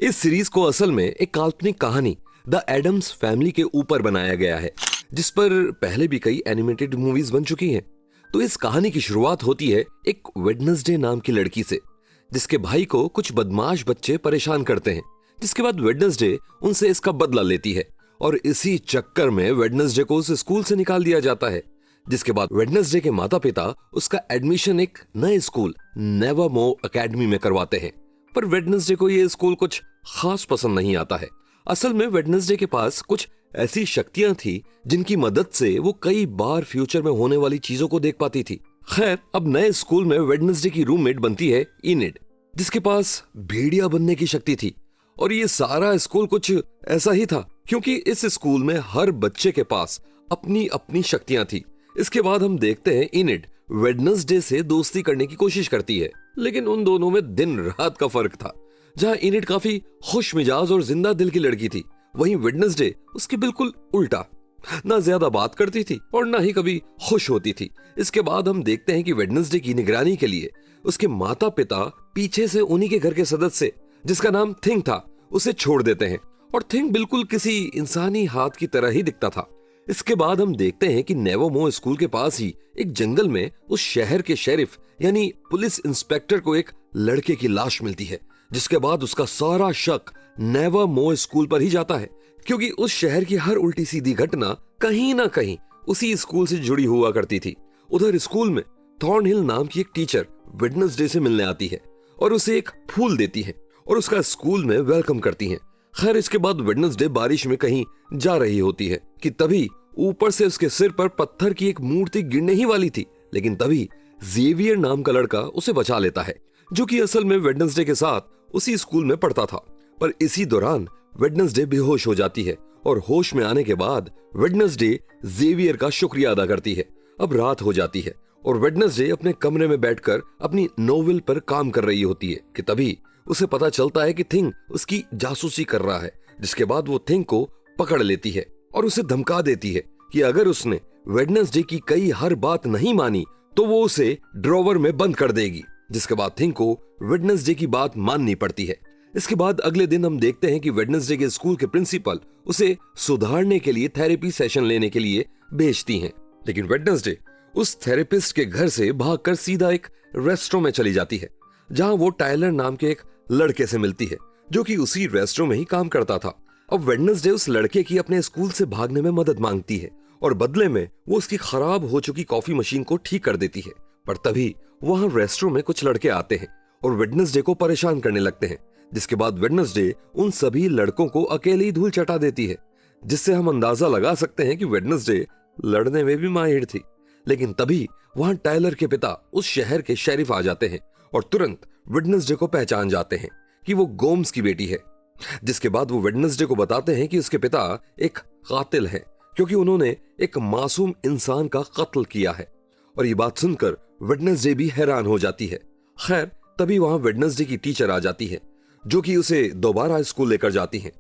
इस सीरीज को असल में एक काल्पनिक कहानी द एडम्स फैमिली के ऊपर बनाया गया है, जिस पर पहले भी कई एनिमेटेड मूवीज बन चुकी हैं। तो इस कहानी की शुरुआत होती है एक वेडनेसडे नाम की लड़की से, जिसके भाई को कुछ बदमाश बच्चे परेशान करते हैं। जिसके बाद वेडनेसडे उनसे इसका बदला लेती है और इसी चक्कर में वेडनेसडे को उस स्कूल से निकाल दिया जाता है। जिसके बाद वेडनेसडे के माता पिता उसका एडमिशन एक नए स्कूल नेवरमोर एकेडमी में करवाते हैं। पर वेडनेसडे को ये स्कूल कुछ खास पसंद नहीं आता है। असल में वेडनेसडे के पास कुछ ऐसी शक्तियां थी जिनकी मदद से वो कई बार फ्यूचर में होने वाली चीजों को देख पाती थी। खैर, अब नए स्कूल में वेडनेसडे की रूममेट बनती है इनिड, जिसके पास भेड़िया बनने की शक्ति थी। और ये सारा स्कूल कुछ ऐसा ही था, क्योंकि इस स्कूल में हर बच्चे के पास अपनी अपनी शक्तियां थी। इसके बाद हम देखते हैं इनिड वेडनेसडे से दोस्ती करने की कोशिश करती है, लेकिन उन दोनों में दिन रात का फर्क था। जहां इनिड काफी खुश मिजाज और जिंदा दिल की लड़की थी, वहीं वेडनेसडे उसके बिल्कुल उल्टा, ना ज्यादा बात करती थी और ना ही कभी खुश होती थी। इसके बाद हम देखते हैं कि वेडनेसडे की निगरानी के लिए उसके माता पिता पीछे से उन्हीं के घर के सदस्य, जिसका नाम थिंग था, उसे छोड़ देते हैं। और थिंग बिल्कुल किसी इंसानी हाथ की तरह ही दिखता था। इसके बाद हम देखते हैं कि नेवरमोर स्कूल के पास ही एक जंगल में उस शहर के शेरिफ यानी पुलिस इंस्पेक्टर को एक लड़के की लाश मिलती है। जिसके बाद उसका सारा शक नेवरमोर स्कूल पर ही जाता है, क्योंकि उस शहर की हर उल्टी सीधी घटना कहीं ना कहीं उसी स्कूल से जुड़ी हुआ करती थी। उधर स्कूल में थॉर्नहिल नाम की एक टीचर वेडनेसडे से मिलने आती है और उसे एक फूल देती है और उसका स्कूल में वेलकम करती है। खैर, इसके बाद वेडनेसडे बारिश में कहीं जा रही होती है कि तभी ऊपर से उसके सिर पर पत्थर की एक मूर्ति गिरने ही वाली थी। लेकिन तभी जेवियर नाम का लड़का उसे बचा लेता है, जो कि असल में वेडनेसडे के साथ उसी स्कूल में पढ़ता था। पर इसी दौरान वेडनेसडे बेहोश हो जाती है और होश में आने के बाद वेडनेसडे जेवियर का शुक्रिया अदा करती है। अब रात हो जाती है और वेडनेसडे अपने कमरे में बैठकर अपनी नोवेल पर काम कर रही होती है कि तभी उसे पता चलता है कि थिंग उसकी जासूसी कर रहा है। जिसके बाद वो थिंग को पकड़ लेती है और उसे धमका देती है कि अगर उसने वेडनेसडे की कई हर बात नहीं मानी तो वो उसे ड्रॉवर में बंद कर देगी। जिसके बाद थिंग को वेडनेसडे की बात माननी पड़ती है। इसके बाद अगले दिन हम देखते हैं कि वेडनेसडे के स्कूल के प्रिंसिपल उसे सुधारने के लिए थेरेपी सेशन लेने के लिए भेजती हैं। लेकिन वेडनेसडे उस थेरेपिस्ट के घर से भागकर सीधा एक रेस्टोरेंट में चली जाती है, जहां वो टायलर नाम के एक लड़के से मिलती है, जो कि उसी रेस्टोरेंट में ही काम करता था। अब वेडनेसडे उस लड़के की अपने स्कूल से भागने में मदद मांगती है और बदले में वो उसकी खराब हो चुकी कॉफी मशीन को ठीक कर देती है। पर तभी वहां रेस्टोरेंट में कुछ लड़के आते हैं और वेडनेसडे को परेशान करने लगते हैं। जिसके बाद वेडनेसडे उन सभी लड़कों को अकेले ही धूल चटा देती है, जिससे हम अंदाजा लगा सकते हैं कि वेडनेसडे लड़ने में भी माहिर थी। लेकिन तभी वहां टायलर के पिता उस शहर के शेरिफ आ जाते हैं और तुरंत वेडनेसडे को पहचान जाते हैं कि वो गोम्स की बेटी है। जिसके बाद वो वेडनेसडे को बताते हैं कि उसके पिता एक कातिल है, क्योंकि उन्होंने एक मासूम इंसान का कत्ल किया है। और ये बात सुनकर वेडनेसडे भी हैरान हो जाती है। खैर, तभी वहां वेडनेसडे की टीचर आ जाती है, जो कि उसे दोबारा स्कूल लेकर जाती है।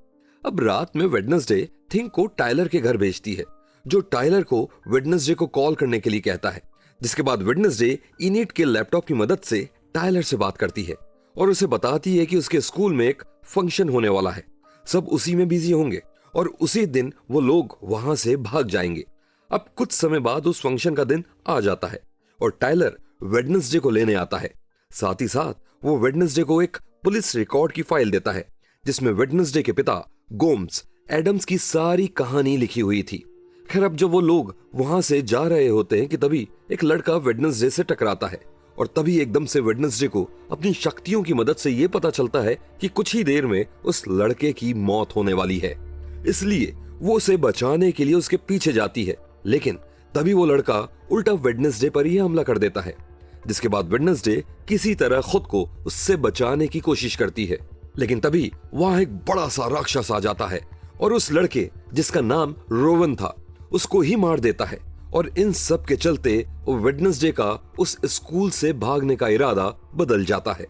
अब रात में वेडनेसडे थिंग को टायलर के घर भेजती है, जो टायलर को वेडनेसडे को कॉल करने के लिए कहता है। जिसके बाद वेडनेसडे इनिड के लैपटॉप की मदद से टायलर से बात करती है और उसे बताती है कि उसके स्कूल में एक फंक्शन होने वाला है, सब उसी में बिजी होंगे और उसी दिन वो लोग वहां से भाग जाएंगे। अब कुछ समय बाद उस फंक्शन का दिन आ जाता है और टायलर वेडनेसडे को लेने आता है। साथ ही साथ वो वेडनेसडे को एक पुलिस रिकॉर्ड की फाइल देता है, जिसमें वेडनेसडे के पिता गोम्स एडम्स की सारी कहानी लिखी हुई थी। खैर, अब जब वो लोग वहां से जा रहे होते हैं कि तभी एक लड़का वेडनेसडे से टकराता है और तभी एकदम से वेडनेसडे को अपनी शक्तियों की मदद से यह पता चलता है कि कुछ ही देर में उस लड़के की मौत होने वाली है। इसलिए वो उसे बचाने के लिए उसके पीछे जाती है, लेकिन तभी वो लड़का उल्टा वेडनेसडे पर ही हमला कर देता है। जिसके बाद वेडनेसडे किसी तरह खुद को उससे बचाने की कोशिश करती है, लेकिन तभी वहां एक बड़ा सा राक्षस आ जाता है और उस लड़के, जिसका नाम रोवन था, उसको ही मार देता है। और इन सब के चलते वेडनेसडे का उस स्कूल से भागने का इरादा बदल जाता है।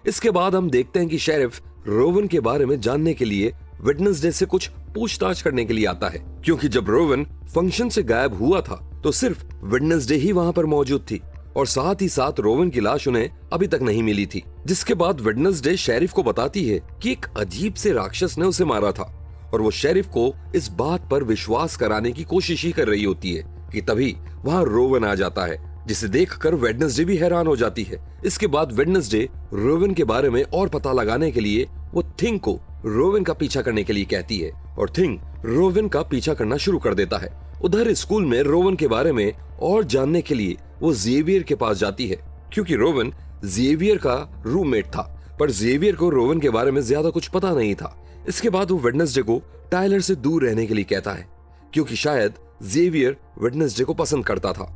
इसके बाद हम देखते हैं कि शेरिफ रोवन के बारे में जानने के लिए वेडनेसडे से कुछ पूछताछ करने के लिए आता है, क्योंकि जब रोवन फंक्शन से गायब हुआ था तो सिर्फ वेडनेसडे ही वहां पर मौजूद थी और साथ ही साथ रोवन की लाश उन्हें अभी तक नहीं मिली थी। जिसके बाद वेडनेसडे शेरिफ को बताती है कि एक अजीब से राक्षस ने उसे मारा था और वो शेरिफ को इस बात पर विश्वास कराने की कोशिश ही कर रही होती है कि तभी वहाँ रोवन आ जाता है, जिसे देखकर वेडनेसडे भी हैरान हो जाती है। इसके बाद वेडनेसडे रोवन के बारे में और पता लगाने के लिए वो थिंग को रोवन का पीछा करने के लिए कहती है और थिंग रोवन का पीछा करना शुरू कर देता है। उधर स्कूल में रोवन के बारे में और जानने के लिए वो जेवियर के पास जाती है, क्योंकि रोवन जेवियर का रूममेट था, पर जेवियर को रोवन के बारे में ज्यादा कुछ पता नहीं था। इसके बाद वो वेडनेसडे को टायलर से दूर रहने के लिए कहता है, क्योंकि शायद जेवियर वेडनेसडे को पसंद करता था।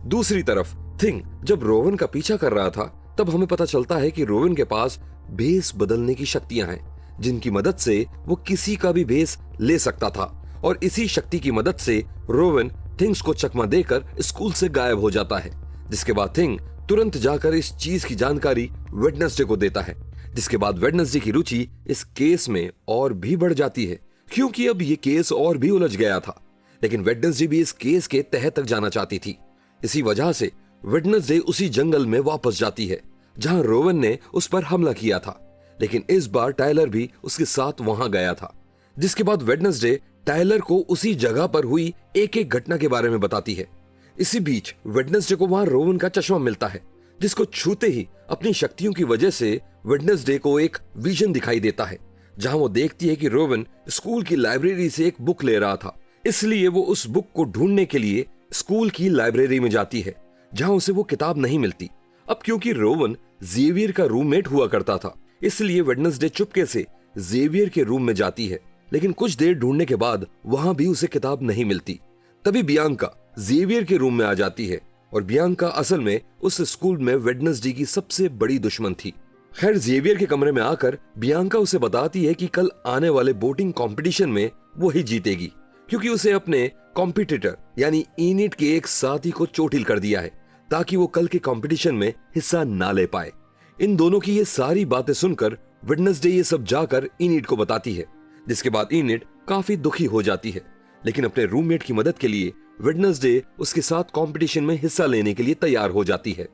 दूसरी तरफ थिंग जब रोवन का पीछा कर रहा था, तब हमें पता चलता है कि रोवन के पास भेस बदलने की शक्तियां हैं, जिनकी मदद से वो किसी का भी भेस ले सकता था और इसी शक्ति की मदद से रोवन थिंग्स को चकमा देकर स्कूल से गायब हो जाता है। जिसके बाद थिंग तुरंत जाकर इस चीज की जानकारी वेडनेसडे को देता है, जिसके बाद वेडनेसडे की रुचि इस केस में और भी बढ़ जाती है, क्योंकि अब ये केस और भी उलझ गया था। लेकिन वेडनेसडे भी इस केस के तह तक जाना चाहती थी। इसी वजह से वेडनेसडे उसी जंगल में वापस जाती है जहां रोवन ने उस पर हमला किया था, लेकिन इस बार टायलर भी उसके साथ वहां गया था। जिसके बाद वेडनेसडे टायलर को उसी जगह पर हुई एक एक घटना के बारे में बताती है। इसी बीच वेडनेसडे को वहां रोवन का चश्मा मिलता है, जिसको छूते ही अपनी शक्तियों की वजह से वेडनेसडे को एक विजन दिखाई देता है, जहां वो देखती है कि रोवन स्कूल की लाइब्रेरी से एक बुक ले रहा था। इसलिए वो उस बुक को ढूंढने के लिए स्कूल की लाइब्रेरी में जाती है, जहां उसे वो किताब नहीं मिलती। अब क्योंकि रोवन जेवियर का रूममेट हुआ करता था, इसलिए वेडनेसडे चुपके से जेवियर के रूम में जाती है, लेकिन कुछ देर ढूंढने के बाद वहां भी उसे किताब नहीं मिलती। तभी बियांका जेवियर के रूम में आ जाती है और बियांका असल में उस स्कूल में वेडनेसडे की सबसे बड़ी दुश्मन थी। खैर, जेवियर के कमरे में आकर बियांका उसे बताती है कि कल आने वाले बोटिंग कंपटीशन में वो ही जीतेगी, क्योंकि उसे अपने कॉम्पिटिटर यानी इनिट के एक साथी को चोटिल कर दिया है, ताकि वो कल के कंपटीशन में हिस्सा ना ले पाए। इन दोनों की ये सारी बातें सुनकर वेडनेसडे ये सब जाकर इनिट को बताती है, जिसके बाद इनिट काफी दुखी हो जाती है, लेकिन अपने रूममेट की मदद के लिए वेडनेसडे उसके साथ कंपटीशन में हिस्सा लेने के लिए तैयार हो जाती है।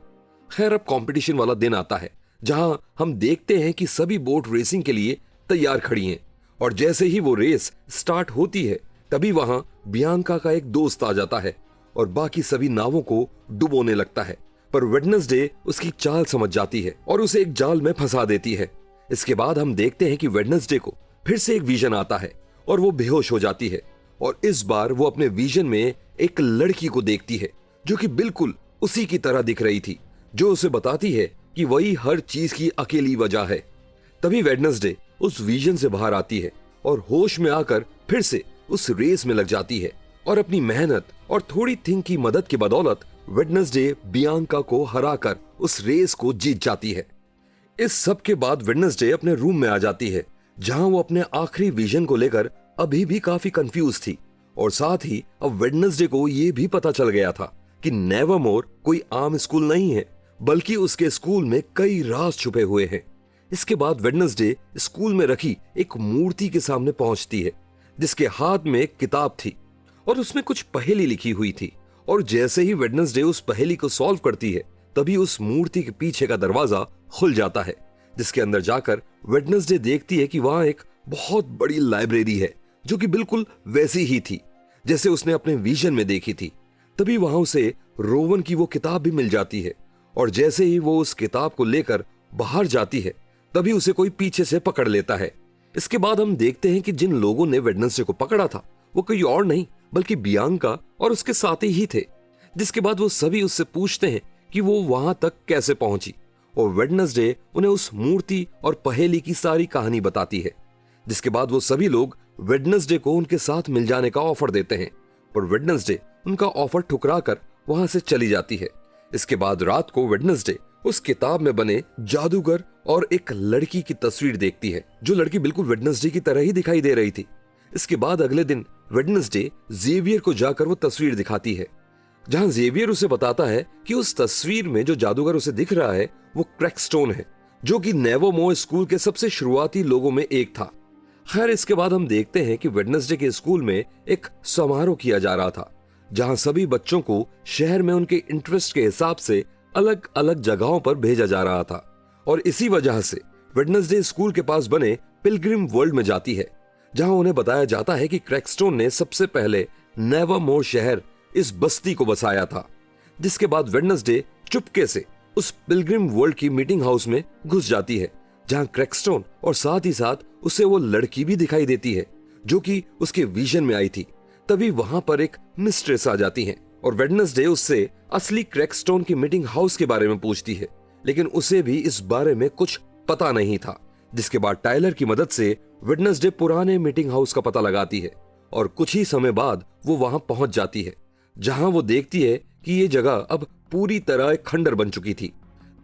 खैर, अब कंपटीशन वाला दिन आता है, जहां हम देखते हैं कि सभी बोट रेसिंग के लिए तैयार खड़ी हैं, और जैसे ही वो रेस स्टार्ट होती है, तभी वहां बियांका का एक दोस्त आ जाता है और बाकी सभी नावों को डुबोने लगता है। पर वेडनेसडे उसकी चाल समझ जाती है और उसे एक जाल में फंसा देती है। इसके बाद हम देखते हैं कि वेडनेसडे को फिर से एक विजन आता है और वो बेहोश हो जाती है, और इस बार वो अपने विजन में एक लड़की को देखती है जो कि बिल्कुल उसी की तरह दिख रही थी, जो उसे बताती है कि वही हर चीज की अकेली वजह है। तभी वेडनेसडे उस विजन से बाहर आती है और होश में आकर फिर से उस रेस में लग जाती है, और अपनी मेहनत और थोड़ी थिंग की मदद की बदौलत वेडनेसडे बियांका को हराकर उस रेस को जीत जाती है। इस सब के बाद वेडनेसडे अपने रूम में आ जाती है, जहां वो अपने आखिरी विजन को लेकर अभी भी काफी कंफ्यूज थी, और साथ ही अब वेडनेसडे को ये भी पता चल गया था कि नेवरमोर कोई आम स्कूल नहीं है, बल्कि उसके स्कूल में कई राज छुपे हुए हैं। इसके बाद वेडनेसडे स्कूल में रखी एक मूर्ति के सामने पहुंचती है, जिसके हाथ में एक किताब थी और उसमें कुछ पहेली लिखी हुई थी, और जैसे ही वेडनेसडे उस पहेली को सॉल्व करती है, तभी उस मूर्ति के पीछे का दरवाजा खुल जाता है, जिसके अंदर जाकर वेडनेसडे देखती है कि वहां एक बहुत बड़ी लाइब्रेरी है, जो कि बिल्कुल वैसी ही थी जैसे उसने अपने विजन में देखी थी। तभी वहां उसे रोवन की वो किताब भी मिल जाती है, और जैसे ही वो उस किताब को लेकर बाहर जाती है, तभी उसे कोई पीछे से पकड़ लेता है। इसके बाद हम देखते हैं कि जिन लोगों ने वेडनेसडे को पकड़ा था वो कोई और नहीं बल्कि बियांका और उसके साथी ही थे। जिसके बाद वो सभी उससे पूछते हैं कि वो वहां तक कैसे पहुंची, और वेडनेसडे उन्हें उस मूर्ति और पहेली की सारी कहानी बताती है। जिसके बाद वो सभी लोग वेडनेसडे को उनके साथ मिल जाने का ऑफर देते हैं, पर वेडनेसडे उनका ऑफर ठुकरा कर वहां से चली जाती है। इसके बाद रात को वेडनेसडे उस किताब में बने जादूगर और एक लड़की की तस्वीर देखती है, जो लड़की बिल्कुल वेडनेसडे की तरह ही दिखाई दे रही थी। इसके बाद अगले दिन वेडनेसडे जेवियर को जाकर वो तस्वीर दिखाती है, जहां जेवियर उसे बताता है कि उस तस्वीर में जो जादूगर उसे दिख रहा है वो क्रैकस्टोन है, जो कि नेवरमोर स्कूल के सबसे शुरुआती लोगों में एक था। खैर, इसके बाद हम देखते हैं कि वेडनेसडे के स्कूल में एक समारोह किया जा रहा था, जहां सभी बच्चों को शहर में उनके इंटरेस्ट के हिसाब से अलग अलग जगहों पर भेजा जा रहा था और इसी वजह से वेडनेसडे स्कूल के पास बने पिलग्रिम वर्ल्ड में जाती है, जहां उन्हें बताया जाता है कि क्रैकस्टोन ने सबसे पहले नेवरमोर शहर इस बस्ती को बसाया था। जिसके बाद वेडनेसडे चुपके से उस पिलग्रिम वर्ल्ड की मीटिंग हाउस में घुस जाती है, जहां क्रैकस्टोन और साथ ही साथ उसे वो लड़की भी दिखाई देती है जो कि उसके विजन में आई थी। तभी वहां पर एक मिस्ट्रेस आ जाती है और वेडनेसडे उससे असली क्रैकस्टोन की मीटिंग हाउस के बारे में पूछती है, लेकिन उसे भी इस बारे में कुछ पता नहीं था। जिसके बाद टाइलर की मदद से वेडनेसडे पुराने मीटिंग हाउस का पता लगाती है और कुछ ही समय बाद वो वहां पहुंच जाती है, जहां वो देखती है कि ये जगह अब पूरी तरह एक खंडर बन चुकी थी।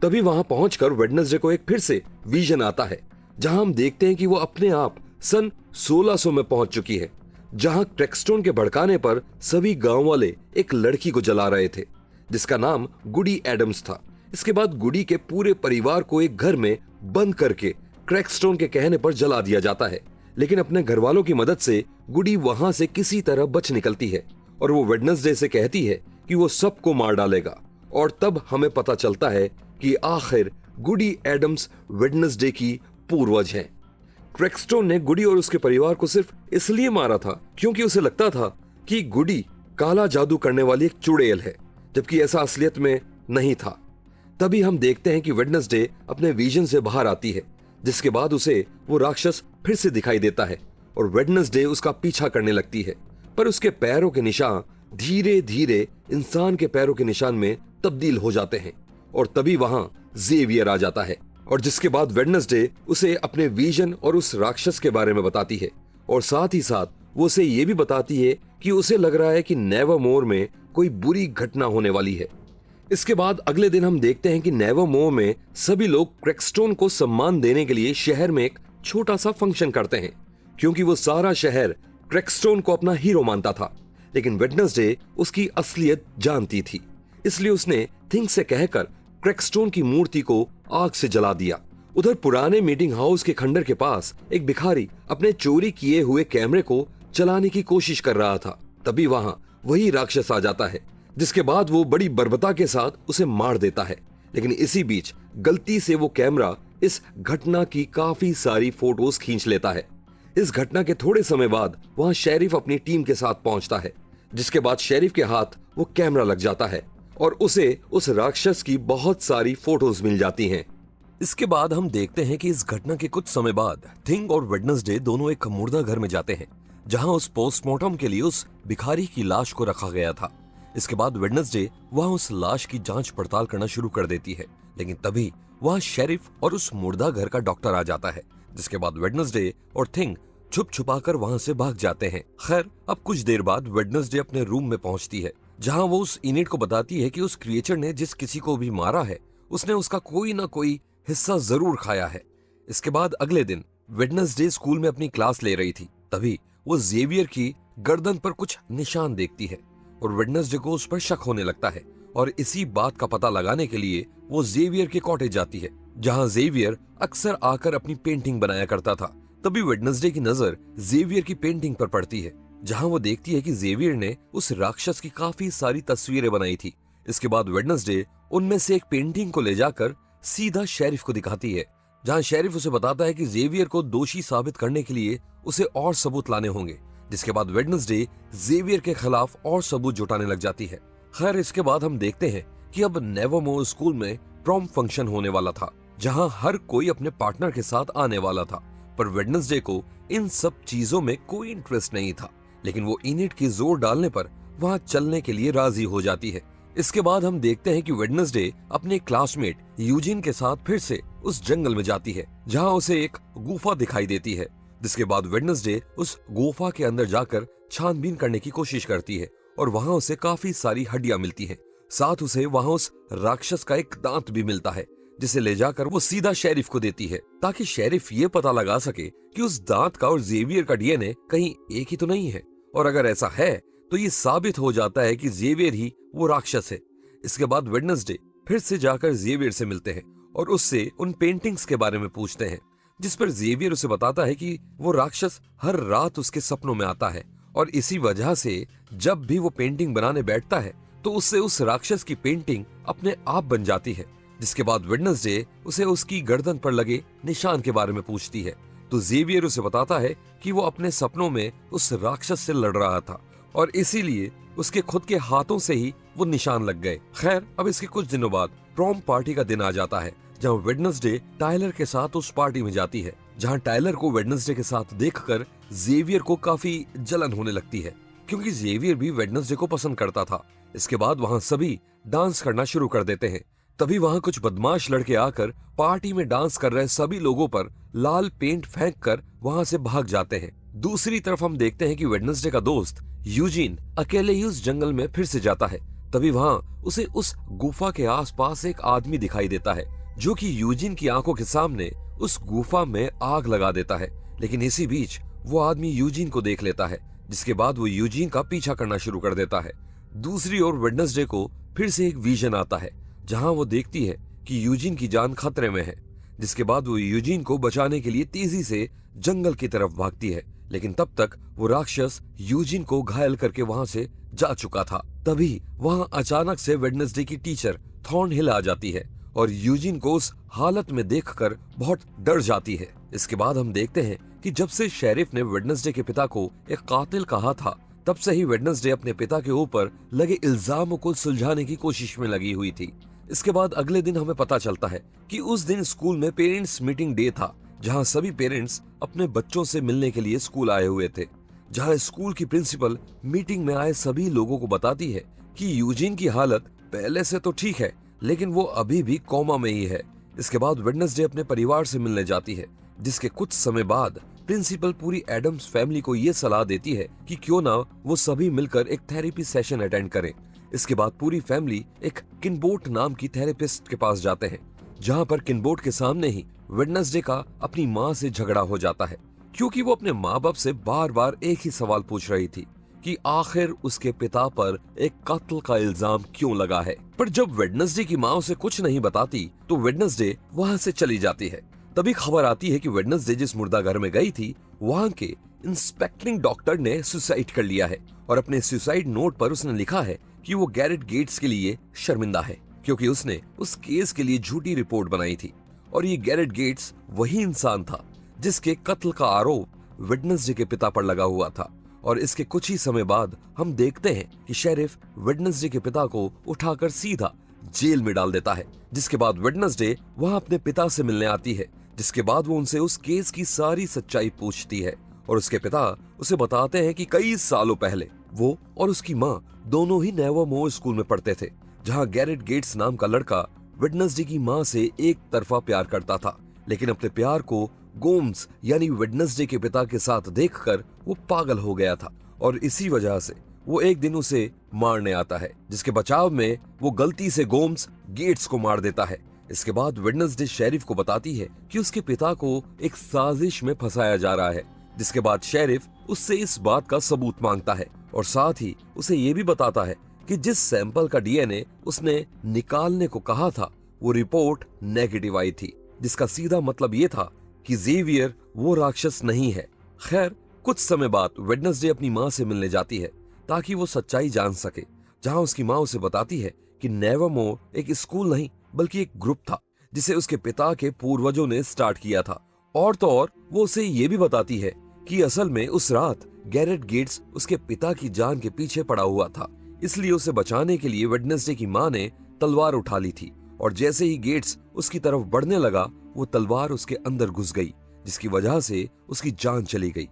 तभी वहां पहुंचकर वेडनेसडे को एक फिर से विजन आता है, जहां हम देखते हैं कि वो अपने आप सन 1600 में पहुंच चुकी है, जहां क्रैकस्टोन के भड़काने पर सभी गांव वाले एक लड़की को जला रहे थे जिसका नाम गुडी एडम्स था। इसके बाद गुडी के पूरे परिवार को एक घर में बंद करके क्रैकस्टोन के कहने पर जला दिया जाता है, लेकिन अपने घर वालों की मदद से गुडी वहां से किसी तरह बच निकलती है और वो वेडनेसडे से कहती है कि वो सबको मार डालेगा। और तब हमें पता चलता है कि आखिर गुडी एडम्स वेडनेसडे की पूर्वज हैं। क्रैकस्टोन ने गुडी और उसके परिवार को सिर्फ इसलिए मारा था क्योंकि उसे लगता था कि गुडी काला जादू करने वाली एक चुड़ैल है, जबकि ऐसा असलियत में नहीं था। तभी हम देखते हैं कि वेडनेसडे अपने विजन से बाहर आती है, जिसके बाद उसे वो राक्षस फिर से दिखाई देता है और वेडनेसडे उसका पीछा करने लगती है, पर उसके पैरों के निशान धीरे धीरे इंसान के पैरों के निशान में तब्दील हो जाते हैं और तभी वहां जेवियर आ जाता है और जिसके बाद वेडनेसडे उसे अपने विजन और उस राक्षस के बारे में बताती है और साथ ही साथ वो उसे ये भी बताती है कि उसे लग रहा है कि नेवरमोर में कोई बुरी घटना होने वाली है। इसके बाद अगले दिन हम देखते हैं कि नेवरमोर में सभी लोग क्रैकस्टोन को सम्मान देने के लिए शहर में एक छोटा सा फंक्शन करते हैं, क्योंकि वो सारा शहर क्रैकस्टोन को अपना हीरो मानता था। लेकिन वेडनेसडे उसकी असलियत जानती थी, इसलिए उसने थिंग से कहकर क्रैकस्टोन की मूर्ति को आग से जला दिया। उधर पुराने मीटिंग हाउस के खंडर के पास एक भिखारी अपने चोरी किए हुए कैमरे को चलाने की कोशिश कर रहा था। तभी वहां वही राक्षस आ जाता है, जिसके बाद वो बड़ी बर्बरता के साथ उसे मार देता है। लेकिन इसी बीच गलती से वो कैमरा इस घटना की काफी सारी फोटोज खींच लेता है। इस घटना के थोड़े समय बाद वहां शेरिफ अपनी टीम के साथ पहुंचता है, जिसके बाद शेरिफ के हाथ वो कैमरा लग जाता है और उसे उस राक्षस की बहुत सारी फोटोज मिल जाती हैं। इसके बाद हम देखते हैं कि इस घटना के कुछ समय बाद थिंग और वेडनेसडे दोनों एक मुर्दा घर में जाते हैं, जहां उस पोस्टमार्टम के लिए उस भिखारी की लाश को रखा गया था। इसके बाद वेडनेसडे वहां उस लाश की जांच पड़ताल करना शुरू कर देती है, लेकिन तभी वहां शेरिफ और उस मुर्दा घर का डॉक्टर आ जाता है, जिसके बाद वेडनेसडे और थिंग छुप छुपाकर वहां से भाग जाते हैं। खैर, अब कुछ देर बाद वेडनेसडे अपने रूम में पहुंचती है, जहां वो उस इनिट को बताती है कि उस क्रिएचर ने जिस किसी को भी मारा है उसने उसका कोई ना कोई हिस्सा जरूर खाया है। इसके बाद अगले दिन वेडनेसडे स्कूल में अपनी क्लास ले रही थी, तभी वो जेवियर की गर्दन पर कुछ निशान देखती है और वेडनेसडे को उस पर शक होने लगता है और इसी बात का पता लगाने के लिए वो जेवियर के कॉटेज जाती है, जहां जेवियर अक्सर आकर अपनी पेंटिंग बनाया करता था। तभी वेडनेसडे की नजर जेवियर की पेंटिंग पर पड़ती है, जहां वो देखती है कि जेवियर ने उस राक्षस की काफी सारी तस्वीरें बनाई थी। इसके बाद वेडनेसडे उनमें से एक पेंटिंग को ले जाकर सीधा शेरिफ को दिखाती है, जहां शेरिफ उसे बताता है कि जेवियर को दोषी साबित करने के लिए उसे और सबूत लाने होंगे। जिसके बाद वेडनेसडे जेवियर के खिलाफ और सबूत जुटाने लग जाती है। खैर, इसके बाद हम देखते हैं कि अब नेवरमोर स्कूल में प्रॉम फंक्शन होने वाला था, जहां हर कोई अपने पार्टनर के साथ आने वाला था, पर वेडनेसडे को इन सब चीजों में कोई इंटरेस्ट नहीं था। लेकिन वो इनिट की जोर डालने पर वहां चलने के लिए राजी हो जाती है। इसके बाद हम देखते हैं कि वेडनेसडे अपने क्लासमेट यूजिन के साथ फिर से उस जंगल में जाती है, जहां उसे एक गुफा दिखाई देती है। जिसके बाद वेडनेसडे उस गुफा के अंदर जाकर छानबीन करने की कोशिश करती है और वहां उसे काफी सारी हड्डियां मिलती हैं। साथ उसे वहां उस राक्षस का एक दांत भी मिलता है, जिसे ले जाकर वो सीधा शेरिफ को देती है, ताकि शेरिफ ये पता लगा सके कि उस दांत का और जेवियर का डीएनए कहीं एक ही तो नहीं है, और अगर ऐसा है तो ये साबित हो जाता है कि जेवियर ही वो राक्षस है। इसके बाद वेडनेसडे फिर से जाकर जेवियर से मिलते हैं और उससे उन पेंटिंग्स के बारे में पूछते हैं, जिस पर जेवियर उसे बताता है कि वो राक्षस हर रात उसके सपनों में आता है और इसी वजह से जब भी वो पेंटिंग बनाने बैठता है तो उससे उस राक्षस की पेंटिंग अपने आप बन जाती है। जिसके बाद वेडनेसडे उसे उसकी गर्दन पर लगे निशान के बारे में पूछती है, तो जेवियर उसे बताता है कि वो अपने सपनों में उस राक्षस से लड़ रहा था और इसीलिए उसके खुद के हाथों से ही वो निशान लग गए। खैर, अब इसके कुछ दिनों बाद प्रॉम पार्टी का दिन आ जाता है, जहाँ वेडनेसडे टायलर के साथ उस पार्टी में जाती है, जहाँ टायलर को वेडनेसडे के साथ देखकर जेवियर को काफी जलन होने लगती है, क्योंकि जेवियर भी वेडनेसडे को पसंद करता था। इसके बाद वहाँ सभी डांस करना शुरू कर देते हैं। तभी वहाँ कुछ बदमाश लड़के आकर पार्टी में डांस कर रहे सभी लोगों पर लाल पेंट फेंक कर वहाँ से भाग जाते हैं। दूसरी तरफ हम देखते हैं कि वेडनेसडे का दोस्त यूजीन अकेले ही उस जंगल में फिर से जाता है। तभी वहाँ उसे उस गुफा के आसपास एक आदमी दिखाई देता है, जो कि यूजीन की आंखों के सामने उस गुफा में आग लगा देता है। लेकिन इसी बीच वो आदमी यूजीन को देख लेता है, जिसके बाद वो यूजीन का पीछा करना शुरू कर देता है। दूसरी ओर वेडनेसडे को फिर से एक विजन आता है, जहां वो देखती है कि यूजीन की जान खतरे में है। जिसके बाद वो यूजीन को बचाने के लिए तेजी से जंगल की तरफ भागती है, लेकिन तब तक वो राक्षस यूजीन को घायल करके वहां से जा चुका था। तभी वहां अचानक से वेडनेसडे की टीचर थॉर्नहिल आ जाती है और यूजीन को उस हालत में देखकर बहुत डर जाती है। इसके बाद हम देखते हैं कि जब से शेरिफ ने वेडनेसडे के पिता को एक कातिल कहा था, तब से ही वेडनेसडे अपने पिता के ऊपर लगे इल्जामों को सुलझाने की कोशिश में लगी हुई थी। इसके बाद अगले दिन हमें पता चलता है कि उस दिन स्कूल में पेरेंट्स मीटिंग डे था, जहां सभी पेरेंट्स अपने बच्चों से मिलने के लिए स्कूल आए हुए थे। जहां स्कूल की प्रिंसिपल मीटिंग में आए सभी लोगों को बताती है कि यूजीन की हालत पहले से तो ठीक है, लेकिन वो अभी भी कोमा में ही है। इसके बाद वेडनेसडे अपने परिवार से मिलने जाती है, जिसके कुछ समय बाद प्रिंसिपल पूरी एडम्स फैमिली को ये सलाह देती है कि क्यों ना वो सभी मिलकर एक थेरेपी सेशन अटेंड करें। इसके बाद पूरी फैमिली एक किनबोट नाम की थेरेपिस्ट के पास जाते हैं, जहां पर किनबोट के सामने ही वेडनेसडे का अपनी माँ से झगड़ा हो जाता है, क्योंकि वो अपने माँ बाप से बार बार एक ही सवाल पूछ रही थी कि आखिर उसके पिता पर एक कत्ल का इल्जाम क्यों लगा है। पर जब वेडनेसडे की माँ उसे कुछ नहीं बताती, तो वेडनेसडे वहां से चली जाती है। तभी खबर आती है कि वेडनेसडे जिस मुर्दा घर में गई थी, वहां के इंस्पेक्टिंग डॉक्टर ने सुसाइड कर लिया है और अपने सुसाइड नोट पर उसने लिखा है कि वो गैरेट गेट्स के लिए शर्मिंदा है, क्योंकि उसने उस केस के लिए झूठी रिपोर्ट बनाई थी। और ये गैरेट गेट्स वही इंसान था जिसके कत्ल का आरोप वेडनेसडे के पिता पर लगा हुआ था। और इसके कुछ ही समय बाद हम देखते हैं कि शेरिफ वेडनेसडे के पिता को उठाकर सीधा जेल में डाल देता है। जिसके बाद वेडनेसडे वहां अपने पिता से मिलने आती है, जिसके बाद वो उनसे उस केस की सारी सच्चाई पूछती है और उसके पिता उसे बताते हैं कि कई सालों पहले वो और उसकी माँ दोनों ही नेवरमोर स्कूल में पढ़ते थे, जहाँ गैरेट गेट्स नाम का लड़का वेडनेसडे की माँ से एक तरफा प्यार करता था, लेकिन अपने प्यार को गोम्स यानी वेडनेसडे के पिता के साथ देखकर वो पागल हो गया था और इसी वजह से वो एक दिन उसे मारने आता है, जिसके बचाव में वो गलती से गोम्स गेट्स को मार देता है। इसके बाद वेडनेसडे शेरिफ को बताती है कि उसके पिता को एक साजिश में फंसाया जा रहा है, जिसके बाद शेरिफ उससे इस बात का सबूत मांगता है और साथ ही उसे ये भी बताता है कि जिस सैंपल का डीएनए उसने निकालने को कहा था, वो रिपोर्ट नेगेटिव आई थी, जिसका सीधा मतलब ये था कि जेवियर वो राक्षस नहीं है। खैर, कुछ समय बाद वेडनेसडे अपनी माँ से मिलने जाती है ताकि वो सच्चाई जान सके, जहाँ उसकी माँ उसे बताती है कि नेवरमोर एक स्कूल नहीं बल्कि एक ग्रुप था, जिसे उसके पिता के पूर्वजों ने स्टार्ट किया था। और तो और वो उसे ये भी बताती है कि असल में उस रात गैरेट गेट्स उसके पिता की जान के पीछे पड़ा हुआ था, इसलिए उसे बचाने के लिए वेडनेसडे की माँ ने तलवार उठा ली थी और जैसे ही गेट्स उसकी तरफ बढ़ने लगा, वो तलवार उसके अंदर घुस गई, जिसकी वजह से उसकी जान चली गई।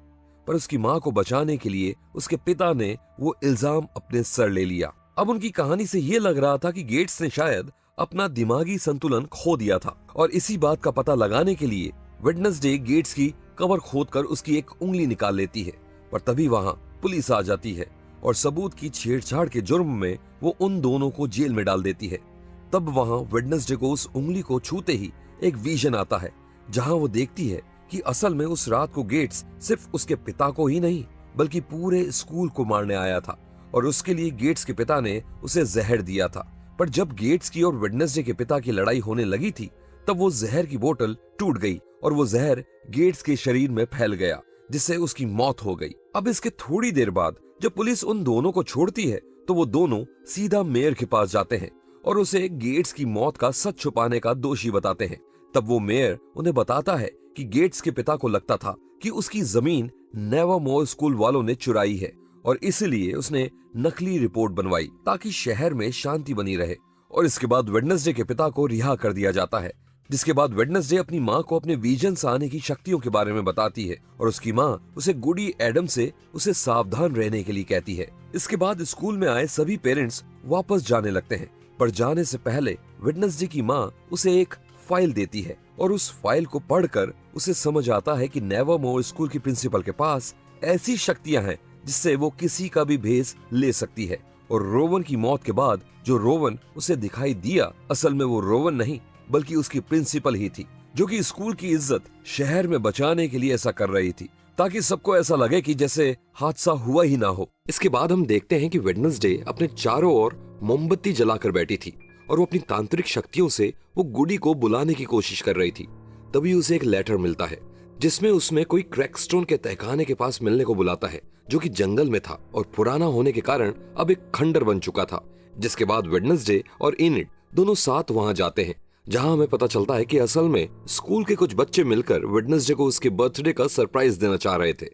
पर उसकी माँ को बचाने के लिए उसके पिता ने वो इल्जाम अपने सर ले लिया। अब उनकी कहानी से ये लग रहा था कि गेट्स ने शायद अपना दिमागी संतुलन खो दिया था और इसी बात का पता लगाने के लिए वेडनेसडे गेट्स की कबर खोदकर उसकी एक उंगली निकाल लेती है। पर तभी वहां पुलिस आ जाती है और सबूत की छेड़छाड़ के जुर्म में वो उन दोनों को जेल में डाल देती है। तब वहां वेडनेसडे को उस उंगली को छूते ही एक विजन आता है, जहां वो देखती है कि असल में उस रात को गेट्स सिर्फ उसके पिता को ही नहीं बल्कि पूरे स्कूल को मारने आया था और उसके लिए गेट्स के पिता ने उसे जहर दिया था। पर जब गेट्स की और वेडनेसडे के पिता की लड़ाई होने लगी थी, तब वो जहर की बोतल टूट गई और वो जहर गेट्स के शरीर में फैल गया, जिससे उसकी मौत हो गई। अब इसके थोड़ी देर बाद जब पुलिस उन दोनों को छोड़ती है, तो वो दोनों सीधा मेयर के पास जाते हैं और उसे गेट्स की मौत का सच छुपाने का दोषी बताते हैं। तब वो मेयर उन्हें बताता है कि गेट्स के पिता को लगता था कि उसकी जमीन नेवरमोर स्कूल वालों ने चुराई है और इसलिए उसने नकली रिपोर्ट बनवाई ताकि शहर में शांति बनी रहे। और इसके बाद वेडनेसडे के पिता को रिहा कर दिया जाता है, जिसके बाद वेडनेसडे अपनी माँ को अपने विजन से आने की शक्तियों के बारे में बताती है और उसकी माँ उसे गुडी एडम से उसे सावधान रहने के लिए कहती है। इसके बाद स्कूल में आए सभी पेरेंट्स वापस जाने लगते हैं, पर जाने से पहले वेडनेसडे की माँ उसे एक फाइल देती है और उस फाइल को पढ़कर उसे समझ आता है कि नेवरमोर स्कूल की प्रिंसिपल के पास ऐसी शक्तियां हैं जिससे वो किसी का भी भेस ले सकती है। और रोवन की मौत के बाद जो रोवन उसे दिखाई दिया, असल में वो रोवन नहीं बल्कि उसकी प्रिंसिपल ही थी, जो कि स्कूल की इज्जत शहर में बचाने के लिए ऐसा कर रही थी ताकि सबको ऐसा लगे कि जैसे हादसा हुआ ही ना हो। इसके बाद हम देखते हैं कि वेडनेसडे अपने चारों ओर मोमबत्ती जलाकर बैठी थी और वो अपनी तांत्रिक शक्तियों से वो गुडी को बुलाने की कोशिश कर रही थी। तभी उसे एक लेटर मिलता है जिसमें उसमें कोई क्रैकस्टोन के तहखाने के पास मिलने को बुलाता है, जो कि जंगल में था और पुराना होने के कारण अब एक खंडर बन चुका था। जिसके बाद वेडनेसडे और इनिट दोनों साथ वहां जाते हैं, जहां हमें पता चलता है कि असल में स्कूल के कुछ बच्चे मिलकर वेडनेसडे को उसके बर्थडे का सरप्राइज देना चाह रहे थे।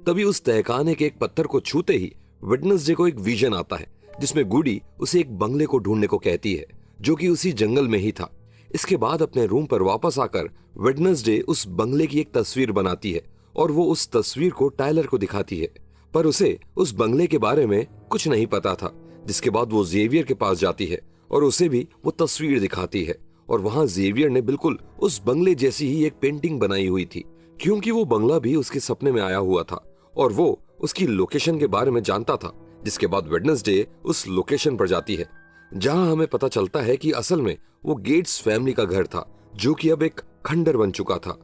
तभी उस तहखाने के एक पत्थर को छूते ही वेडनेसडे को एक विजन आता है जिसमें गुडी उसे एक बंगले को ढूंढने को कहती है, जो कि उसी जंगल में ही था। इसके बाद अपने रूम पर वापस आकर वेडनेसडे उस बंगले की एक तस्वीर बनाती है और वो उस तस्वीर को टायलर को दिखाती है, पर उसे उस बंगले के बारे में कुछ नहीं पता था। जिसके बाद वो जेवियर के पास जाती है और उसे भी वो तस्वीर दिखाती है और वहां जेवियर ने बिल्कुल उस बंगले जैसी ही एक पेंटिंग बनाई हुई थी, क्योंकि वो बंगला भी उसके सपने में आया हुआ था और वो उसकी लोकेशन के बारे में जानता था। जिसके बाद वेडनेसडे उस लोकेशन पर जाती है, जहां हमें पता चलता है कि असल में वो गेट्स फैमिली का घर था, जो कि अब एक खंडर बन चुका था।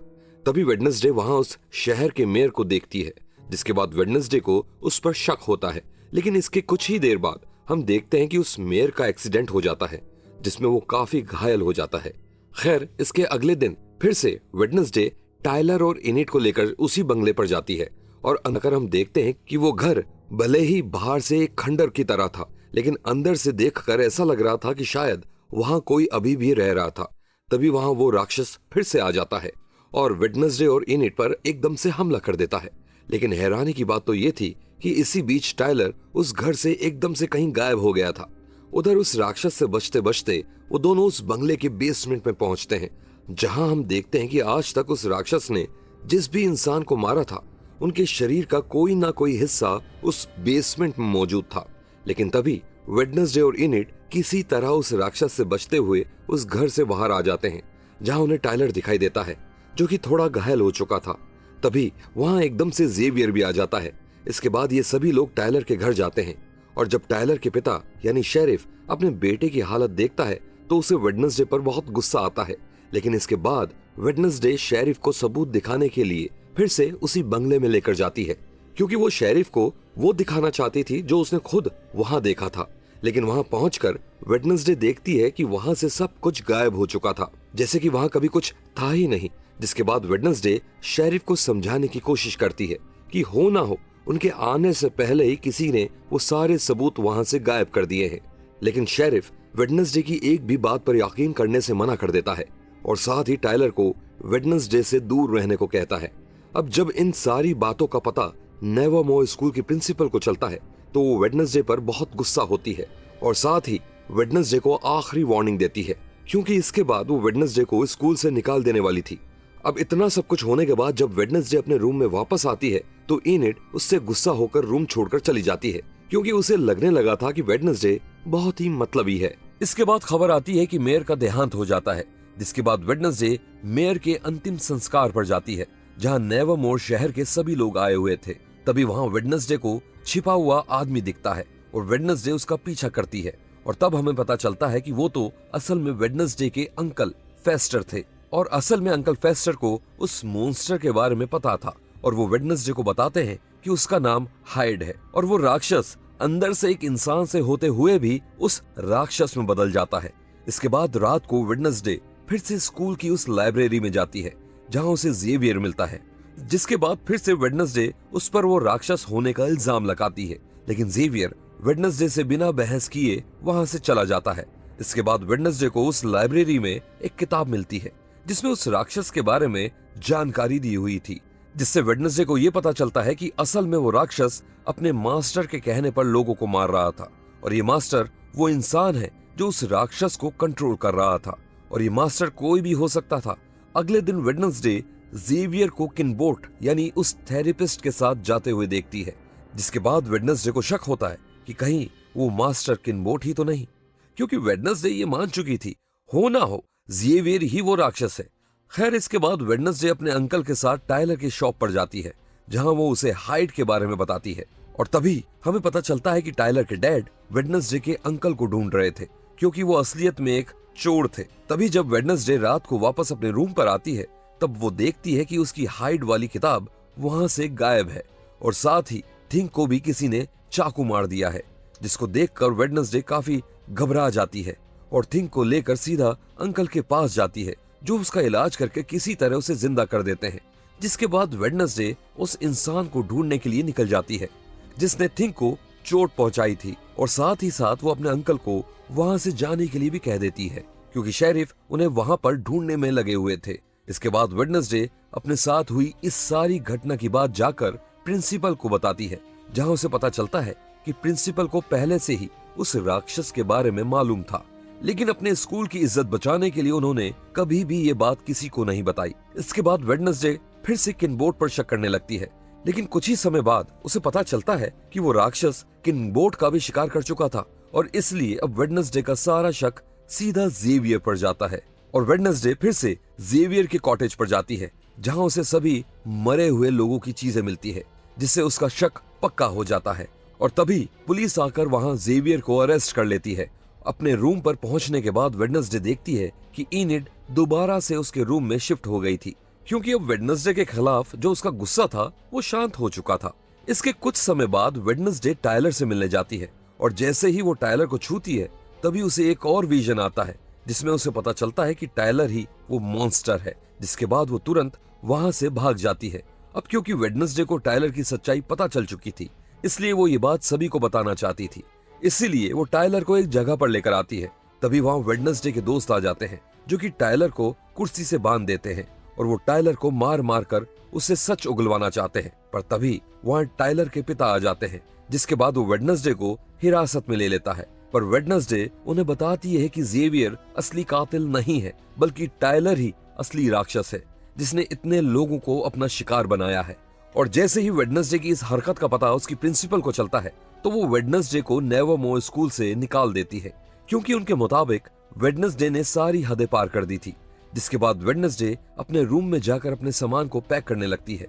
तभी वेडनेसडे वहां उस शहर के मेयर को देखती है, जिसके बाद वेडनेसडे को उस पर शक होता है। लेकिन इसके कुछ ही देर बाद हम देखते हैं कि उस मेयर का एक्सीडेंट हो जाता है, जिसमें वो काफी घायल हो जाता है। खैर, इसके अगले दिन फिर से वेडनेसडे टायलर और इनिट को लेकर उसी बंगले पर जाती है और अंदर हम देखते हैं कि वो घर भले ही बाहर से एक खंडर की तरह था, लेकिन अंदर से देखकर ऐसा लग रहा था कि शायद वहां कोई अभी भी रह रहा था। तभी वहां वो राक्षस फिर से आ जाता है और वेडनेसडे और इनिट पर एकदम से हमला कर देता है। लेकिन हैरानी की बात तो ये थी कि इसी बीच टायलर उस घर से एकदम से कहीं गायब हो गया था। उधर उस राक्षस से बचते बचते वो दोनों उस बंगले के बेसमेंट में पहुंचते हैं, जहां हम देखते हैं कि आज तक उस राक्षस ने जिस भी इंसान को मारा था, उनके शरीर का कोई ना कोई हिस्सा उस बेसमेंट में मौजूद था। लेकिन तभी वेडनेसडे और इनिट किसी तरह उस राक्षस से बचते हुए उस घर से बाहर आ जाते हैं, जहां उन्हें टायलर दिखाई देता है, जो कि थोड़ा घायल हो चुका था। तभी वहां एकदम से जेवियर भी आ जाता है। इसके बाद ये सभी लोग टायलर के घर जाते हैं और जब टायलर के पिता यानी शेरिफ अपने बेटे की हालत देखता है तो उसे वेडनेसडे पर बहुत गुस्सा आता है। लेकिन इसके बाद वेडनेसडे शेरिफ को सबूत दिखाने के लिए फिर से उसी बंगले में लेकर जाती है, क्योंकि वो शेरिफ को वो दिखाना चाहती थी जो उसने खुद वहां देखा था। लेकिन वहां पहुंचकर वेडनेसडे देखती है कि वहां से सब कुछ गायब हो चुका था, जैसे कि वहां कभी कुछ था ही नहीं। जिसके बाद वेडनेसडे शेरिफ को समझाने की कोशिश करती है कि हो ना हो उनके आने से पहले ही किसी ने वो सारे सबूत वहां से गायब कर दिए हैं। लेकिन शेरिफ वेडनेसडे की एक भी बात पर यकीन करने से मना कर देता है और साथ ही टायलर को वेडनेसडे से दूर रहने को कहता है। अब जब इन सारी बातों का पता नेवरमोर स्कूल की प्रिंसिपल को चलता है तो वो वेडनेसडे पर बहुत गुस्सा होती है और साथ ही वेडनेसडे को आखिरी वार्निंग देती है, क्योंकि इसके बाद वो वेडनेसडे को स्कूल से निकाल देने वाली थी। अब इतना सब कुछ होने के बाद जब वेडनेसडे अपने रूम में वापस आती है तो इनिट उससे गुस्सा होकर रूम छोड़कर चली जाती है, क्योंकि उसे लगने लगा था कि वेडनेसडे बहुत ही मतलबी है। इसके बाद खबर आती है कि मेयर का देहांत हो जाता है, जिसके बाद वेडनेसडे मेयर के अंतिम संस्कार पर जाती है, जहां नेवरमोर शहर के सभी लोग आए हुए थे। तभी वहां वेडनेसडे को छिपा हुआ आदमी दिखता है और वेडनेसडे उसका पीछा करती है और तब हमें पता चलता है कि वो तो असल में वेडनेसडे के अंकल फेस्टर थे और असल में अंकल फेस्टर को उस मॉन्स्टर के बारे में पता था और वो वेडनेसडे को बताते हैं कि उसका नाम हाइड है और वो राक्षस अंदर से एक इंसान से होते हुए भी उस राक्षस में बदल जाता है। इसके बाद रात को वेडनेसडे फिर से स्कूल की उस लाइब्रेरी में जाती है, जहां उसे जेवियर मिलता है, जिसके बाद फिर से वेडनेसडे उस पर वो राक्षस होने का इल्जाम लगाती है। लेकिन जेवियर वेडनेसडे से बिना बहस किए वहां से चला जाता है। इसके बाद वेडनेसडे को उस लाइब्रेरी में एक किताब मिलती है जिसमें उस राक्षस के बारे में जानकारी दी हुई थी, जिससे वेडनेसडे को यह पता चलता है कि असल में वो राक्षस अपने मास्टर के कहने पर लोगों को मार रहा था और ये मास्टर वो इंसान है जो उस राक्षस को कंट्रोल कर रहा था और ये मास्टर कोई भी हो सकता था। अगले दिन वेडनेसडे जेवियर को किनबोट यानी उस थेरेपिस्ट के साथ जाते हुए देखती है, जिसके बाद वेडनेसडे को शक होता है कि कहीं वो मास्टर किनबोट ही तो नहीं, क्योंकि वेडनेसडे ये मान चुकी थी हो ना हो जेवियर ही वो राक्षस है। खैर, इसके बाद वेडनेसडे अपने अंकल के साथ टायलर की शॉप पर जाती है जहां वो उसे हाइड के बारे में बताती है और तभी हमें पता चलता है कि टायलर के डैड वेडनेसडे के अंकल को ढूंढ रहे थे क्योंकि वो असलियत में एक चोर थे। तभी जब वेडनेसडे रात को वापस अपने रूम पर आती है तब वो देखती है कि उसकी हाइड वाली किताब वहां से गायब है और साथ ही थिंक को भी किसी ने चाकू मार दिया है, जिसको देखकर वेडनेसडे काफी घबरा जाती है और थिंक को लेकर सीधा अंकल के पास जाती है जो उसका इलाज करके किसी तरह उसे जिंदा कर देते हैं। जिसके बाद वेडनेसडे उस इंसान को ढूंढने के लिए निकल जाती है जिसने थिंक को चोट पहुंचाई थी और साथ ही साथ वो अपने अंकल को वहां से जाने के लिए भी कह देती है क्योंकि शेरिफ उन्हें वहां पर ढूंढने में लगे हुए थे। इसके बाद वेडनेसडे अपने साथ हुई इस सारी घटना की बात जाकर प्रिंसिपल को बताती है, जहां उसे पता चलता है कि प्रिंसिपल को पहले से ही उस राक्षस के बारे में मालूम था, लेकिन अपने स्कूल की इज्जत बचाने के लिए उन्होंने कभी भी ये बात किसी को नहीं बताई। इसके बाद वेडनेसडे फिर से किनबोट पर शक करने लगती है, लेकिन कुछ ही समय बाद उसे पता चलता है कि वो राक्षस किनबोट का भी शिकार कर चुका था और इसलिए अब वेडनेसडे का सारा शक सीधा जेवियर पर जाता है और वेडनेसडे फिर से जेवियर के कॉटेज पर जाती है जहां उसे सभी मरे हुए लोगों की चीजें मिलती है, जिससे उसका शक पक्का हो जाता है और तभी पुलिस आकर वहां जेवियर को अरेस्ट कर लेती है। अपने रूम पर पहुंचने के बाद वेडनेसडे देखती है कि इनिड दोबारा से उसके रूम में शिफ्ट हो गई थी क्योंकि अब वेडनेसडे के खिलाफ जो उसका गुस्सा था वो शांत हो चुका था। इसके कुछ समय बाद वेडनेसडे टायलर से मिलने जाती है और जैसे ही वो टायलर को छूती है तभी उसे एक और विजन आता है जिसमें उसे पता चलता है कि टायलर ही वो मॉन्स्टर है। जिसके बाद वो तुरंत वहां से भाग जाती है। अब क्योंकि वेडनेसडे को टायलर की सच्चाई पता चल चुकी थी इसलिए वो ये बात सभी को बताना चाहती थी, इसीलिए वो टायलर को एक जगह पर लेकर आती है। तभी वहां वेडनेसडे के दोस्त आ जाते हैं जो कि टायलर को कुर्सी से बांध देते हैं और वो टायलर को मार मार कर उससे सच उगलवाना चाहते हैं, पर तभी वहां टायलर के पिता आ जाते हैं जिसके बाद वो वेडनेसडे को हिरासत में ले लेता है। पर वेडनेसडे उन्हें बताती है कि जेवियर असली कातिल नहीं है बल्कि टायलर ही असली राक्षस है जिसने इतने लोगों को अपना शिकार बनाया है। और जैसे ही वेडनेसडे की इस हरकत का पता उसकी प्रिंसिपल को चलता है तो वो वेडनेसडे को नेवरमोर स्कूल से निकाल देती है क्योंकि उनके मुताबिक वेडनेसडे ने सारी हदें पार कर दी थी। जिसके बाद वेडनेसडे अपने रूम में जाकर अपने सामान को पैक करने लगती है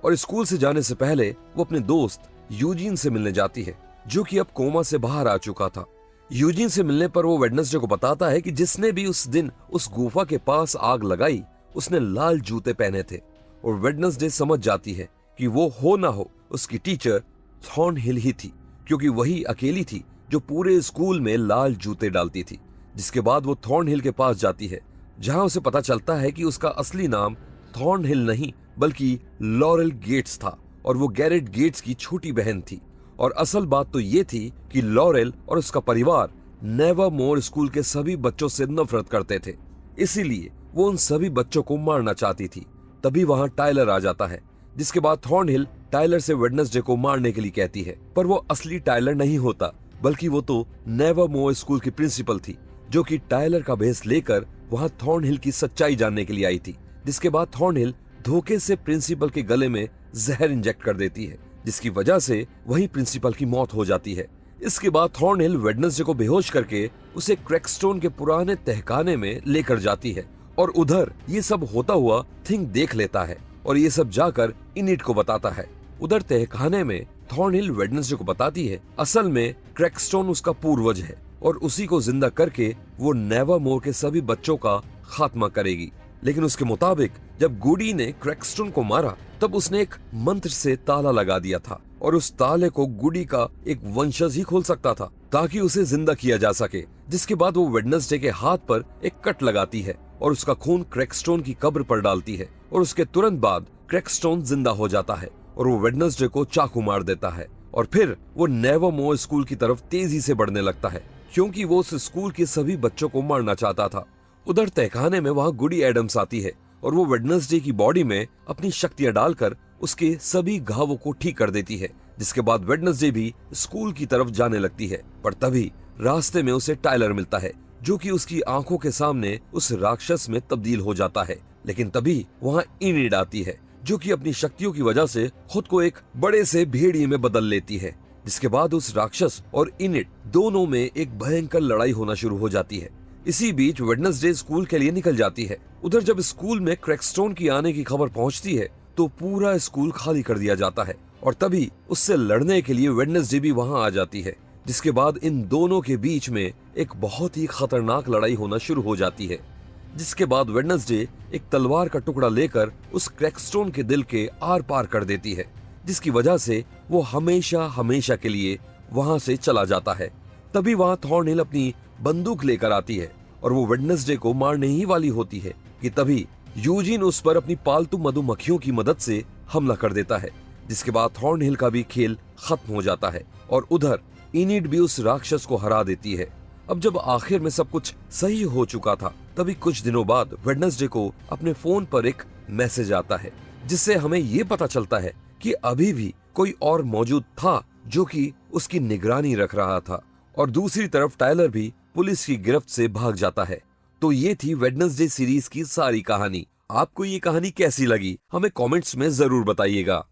और स्कूल से जाने से पहले वो अपने दोस्त यूजीन से मिलने जाती है जो कि अब कोमा से बाहर आ चुका था। यूजीन से मिलने पर वो वेडनेसडे को बताता है कि जिसने भी उस दिन उस गुफा के पास आग लगाई उसने लाल जूते पहने थे और वेडनेसडे समझ जाती है कि वो हो ना हो उसकी टीचर थॉर्नहिल ही थी क्योंकि वही अकेली थी जो पूरे स्कूल में लाल जूते डालती थी। जिसके बाद वो थॉर्नहिल के पास जाती है जहां उसे पता चलता है कि उसका असली नाम थॉर्नहिल नहीं बल्कि लॉरेल गेट्स था और वो गैरेट गेट्स की छोटी बहन थी। और असल बात तो ये थी कि लॉरेल और उसका परिवार नेवरमोर स्कूल के सभी बच्चों से नफरत करते थे, इसीलिए वो उन सभी बच्चों को मारना चाहती थी। तभी वहां टायलर आ जाता है जिसके बाद थॉर्नहिल टायलर से वेडनेसडे को मारने के लिए कहती है, पर वो असली टायलर नहीं होता बल्कि वो तो नेवरमोर स्कूल की प्रिंसिपल थी जो कि टायलर का भेस लेकर वहां थॉर्नहिल की सच्चाई जानने के लिए आई थी। जिसके बाद थॉर्नहिल धोखे से प्रिंसिपल के गले में जहर इंजेक्ट कर देती है जिसकी वजह से वही प्रिंसिपल की मौत हो जाती है। इसके बाद थॉर्नहिल वेडनेसडे को बेहोश करके उसे क्रैकस्टोन के पुराने तहखाने में लेकर जाती है और उधर ये सब होता हुआ थिंक देख लेता है और ये सब जाकर इनिड को बताता है। उधर तहखाने में थॉर्नहिल वेडनेसडे को बताती है असल में क्रैकस्टोन उसका पूर्वज है और उसी को जिंदा करके वो नेवरमोर के सभी बच्चों का खात्मा करेगी। लेकिन उसके मुताबिक जब गुडी ने क्रैकस्टोन को मारा तब उसने एक मंत्र से ताला लगा दिया था और उस ताले को गुडी का एक वंशज ही खोल सकता था ताकि उसे जिंदा किया जा सके। जिसके बाद वो वेडनेसडे के हाथ पर एक कट लगाती है और उसका खून क्रैकस्टोन की कब्र पर डालती है और उसके तुरंत बाद क्रैकस्टोन जिंदा हो जाता है और वो वेडनेसडे को चाकू मार देता है और फिर वो नेवरमोर स्कूल की तरफ तेजी से बढ़ने लगता है, क्योंकि वो उस स्कूल के सभी बच्चों को मारना चाहता था। उधर तहखाने में वहाँ गुडी एडम्स आती है और वो वेडनेसडे की बॉडी में अपनी शक्तियां डालकर उसके सभी घावों को ठीक कर देती है, जिसके बाद वेडनेसडे भी स्कूल की तरफ जाने लगती है। पर तभी रास्ते में उसे टाइलर मिलता है, जो कि उसकी आंखों के सामने उस राक्षस में तब्दील हो जाता है। लेकिन तभी वहाँ इनिड आती है, जो कि अपनी शक्तियों की वजह से खुद को एक बड़े से भेड़िए में बदल लेती है, जिसके बाद उस राक्षस और इनिड दोनों में एक भयंकर लड़ाई होना शुरू हो जाती है। इसी बीच वेडनेसडे स्कूल के लिए निकल जाती है। उधर जब स्कूल में क्रैकस्टोन की आने की खबर पहुंचती है तो पूरा स्कूल खाली कर दिया जाता है और तभी उससे लड़ने के लिए वेडनेसडे भी वहां आ जाती है, जिसके बाद इन दोनों के बीच में एक बहुत ही खतरनाक लड़ाई होना शुरू हो जाती है। जिसके बाद वेडनेसडे एक तलवार का टुकड़ा लेकर उस क्रैकस्टोन के दिल के आर पार कर देती है, जिसकी वजह से वो हमेशा हमेशा के लिए वहां से चला जाता है। तभी वहां थॉर्नहिल अपनी बंदूक लेकर आती है और वो वेडनेसडे को मारने ही वाली होती है कि तभी यूजीन उस पर अपनी पालतू मधुमक्खियों की मदद से हमला कर देता है, जिसके बाद थॉर्नहिल का भी खेल खत्म हो जाता है और उधर इनिड भी उस राक्षस को हरा देती है। अब जब आखिर में सब कुछ सही हो चुका था, तभी कुछ दिनों बाद वेडनेसडे को अपने फोन पर एक मैसेज आता है, जिससे हमें ये पता चलता है कि अभी भी कोई और मौजूद था जो कि उसकी निगरानी रख रहा था और दूसरी तरफ टाइलर भी पुलिस की गिरफ्त से भाग जाता है। तो ये थी वेडनेसडे सीरीज की सारी कहानी। आपको ये कहानी कैसी लगी हमें कमेंट्स में जरूर बताइएगा।